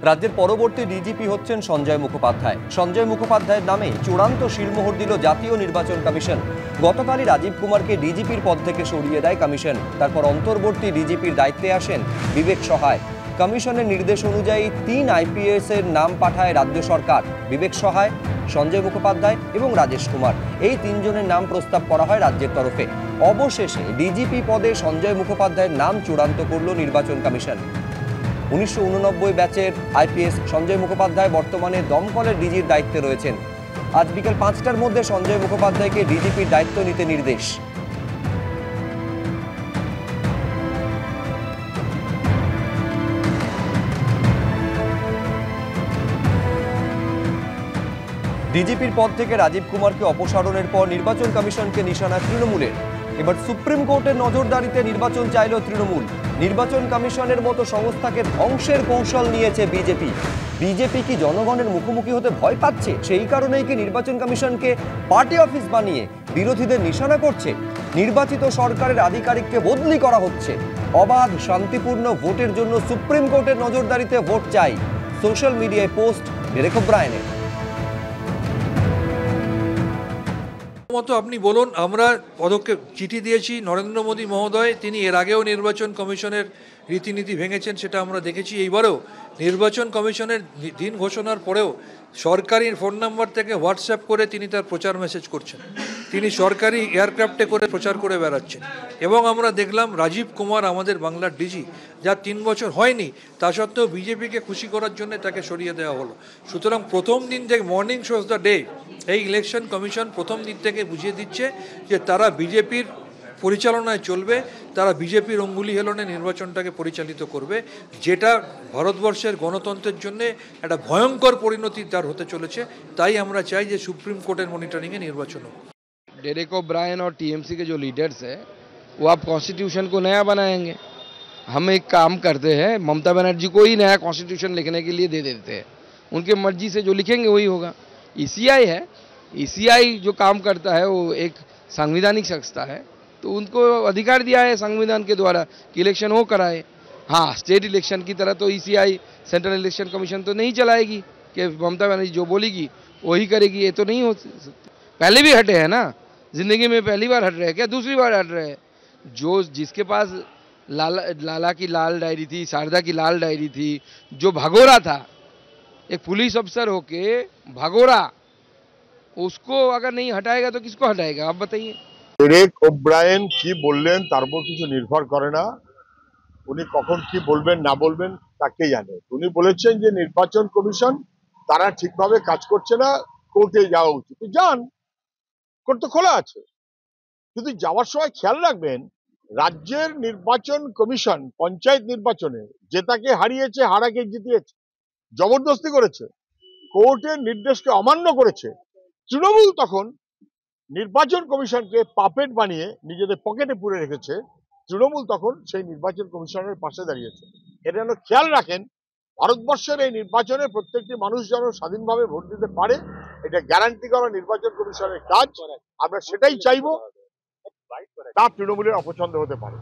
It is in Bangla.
রাজ্যের পরবর্তী ডিজিপি হচ্ছেন সঞ্জয় মুখোপাধ্যায়। সঞ্জয় মুখোপাধ্যায়ের নামে চূড়ান্ত সিলমোহর দিল জাতীয় নির্বাচন কমিশন। গতকালই রাজীব কুমারকে ডিজিপির পদ থেকে সরিয়ে দেয় কমিশন। তারপর অন্তর্বর্তী ডিজিপির দায়িত্বে আসেন বিবেক সহায়। কমিশনের নির্দেশ অনুযায়ী 3 IPS এর নাম পাঠায় রাজ্য সরকার। বিবেক সহায়, সঞ্জয় মুখোপাধ্যায় এবং রাজেশ কুমার, এই 3 জনের নাম প্রস্তাব করা হয় রাজ্যের তরফে। অবশেষে ডিজিপি পদে সঞ্জয় মুখোপাধ্যায়ের নাম চূড়ান্ত করল নির্বাচন কমিশন। 1989 ব্যাচের IPS সঞ্জয় মুখোপাধ্যায় বর্তমানে দমকলের ডিজির দায়িত্বে রয়েছেন। আজ বিকেল 5টার মধ্যে সঞ্জয় মুখোপাধ্যায়কে ডিজিপির দায়িত্ব নিতে নির্দেশ। ডিজিপির পদ থেকে রাজীব কুমারকে অপসারণের পর নির্বাচন কমিশনকে নিশানা তৃণমূলের। এবার সুপ্রিম কোর্টের নজরদারিতে নির্বাচন চাইল তৃণমূল। নির্বাচন কমিশনের মতো সংস্থাকে ধ্বংসের কৌশল নিয়েছে বিজেপি। বিজেপি কি জনগণের মুখোমুখি হতে ভয় পাচ্ছে? সেই কারণেই কি নির্বাচন কমিশনকে পার্টি অফিস বানিয়ে বিরোধীদের নিশানা করছে? নির্বাচিত সরকারের আধিকারিককে বদলি করা হচ্ছে। অবাধ শান্তিপূর্ণ ভোটের জন্য সুপ্রিম কোর্টের নজরদারিতে ভোট চাই, সোশ্যাল মিডিয়ায় পোস্ট ডেরেক ওব্রায়েনের। মতো আপনি বলুন, আমরা পদক্ষেপ চিঠি দিয়েছি নরেন্দ্র মোদী মহোদয়, তিনি এর আগেও নির্বাচন কমিশনের রীতিনীতি ভেঙেছেন, সেটা আমরা দেখেছি। এইবারও নির্বাচন কমিশনের দিন ঘোষণার পরেও সরকারি ফোন নাম্বার থেকে হোয়াটসঅ্যাপ করে তিনি তার প্রচার মেসেজ করছেন। তিনি সরকারি এয়ারক্রাফটে করে প্রচার করে বেড়াচ্ছেন। এবং আমরা দেখলাম রাজীব কুমার, আমাদের বাংলার ডিজি, যা 3 বছর হয়নি, তা সত্ত্বেও বিজেপিকে খুশি করার জন্য তাকে সরিয়ে দেওয়া হলো। সুতরাং প্রথম দিন থেকে মর্নিং শোজ দ্য ডে, এই ইলেকশন কমিশন প্রথম দিন থেকে বুঝিয়ে দিচ্ছে যে তারা বিজেপির পরিচালনায় চলবে, তারা বিজেপির অঙ্গুলি হেলনে নির্বাচনটাকে পরিচালিত করবে, যেটা ভারতবর্ষের গণতন্ত্রের জন্য একটা ভয়ঙ্কর পরিণতি তার হতে চলেছে। তাই আমরা চাই যে সুপ্রিম কোর্টের মনিটরিংয়ে নির্বাচন হোক। डेरेक ओब्रायन और TMC के जो लीडर्स है वो आप कॉन्स्टिट्यूशन को नया बनाएंगे। हम एक काम करते हैं, ममता बनर्जी को ही नया कॉन्स्टिट्यूशन लिखने के लिए दे देते हैं। उनके मर्जी से जो लिखेंगे वही होगा। ECI है, ECI जो काम करता है वो एक संवैधानिक संस्था है, तो उनको अधिकार दिया है संविधान के द्वारा कि इलेक्शन हो कराए। हाँ, स्टेट इलेक्शन की तरह तो ECI सेंट्रल इलेक्शन कमीशन तो नहीं चलाएगी कि ममता बनर्जी जो बोलेगी वही करेगी। ये तो नहीं हो सकता। पहले भी हटे हैं ना, जिंदगी में पहली बार हट रहे हैं क्या, दूसरी बार हट रहे हैं? जो जिसके पास लाला की लाल डायरी थी, शारदा की लाल डायरी थी, जो भगोरा था, एक पुलिस अफसर होके भगोरा, उसको अगर नहीं हटाएगा तो किसको हटाएगा आप बताइए। डेरेक ओब्रायन কি বললেন তার উপর কিছু নির্ভর করে না। উনি কখন কি বলবেন না বলবেন তাকে জানে। উনি বলেছেন যে নির্বাচন কমিশন তারা ঠিকভাবে কাজ করছে না, কোর্টে যাওয়া উচিত। যান, কোর্ট তো খোলা আছে। কিন্তু যাওয়ার সময় খেয়াল রাখবেন, রাজ্যের নির্বাচন কমিশন পঞ্চায়েত নির্বাচনে জেতাকে হারিয়েছে, হারাকে জিতিয়েছে, জবরদস্তি করেছে, কোর্টের নির্দেশকে অমান্য করেছে। তৃণমূল তখন নির্বাচন কমিশনকে পাপেট বানিয়ে নিজেদের পকেটে পুরে রেখেছে। তৃণমূল তখন সেই নির্বাচন কমিশনের পাশে দাঁড়িয়েছে। এটা যেন খেয়াল রাখেন, ভারতবর্ষের এই নির্বাচনে প্রত্যেকটি মানুষ যেন স্বাধীনভাবে ভোট দিতে পারে, এটা গ্যারান্টি করা নির্বাচন কমিশনের কাজ। আমরা সেটাই চাইবো। তা তৃণমূলের অপছন্দ হতে পারে।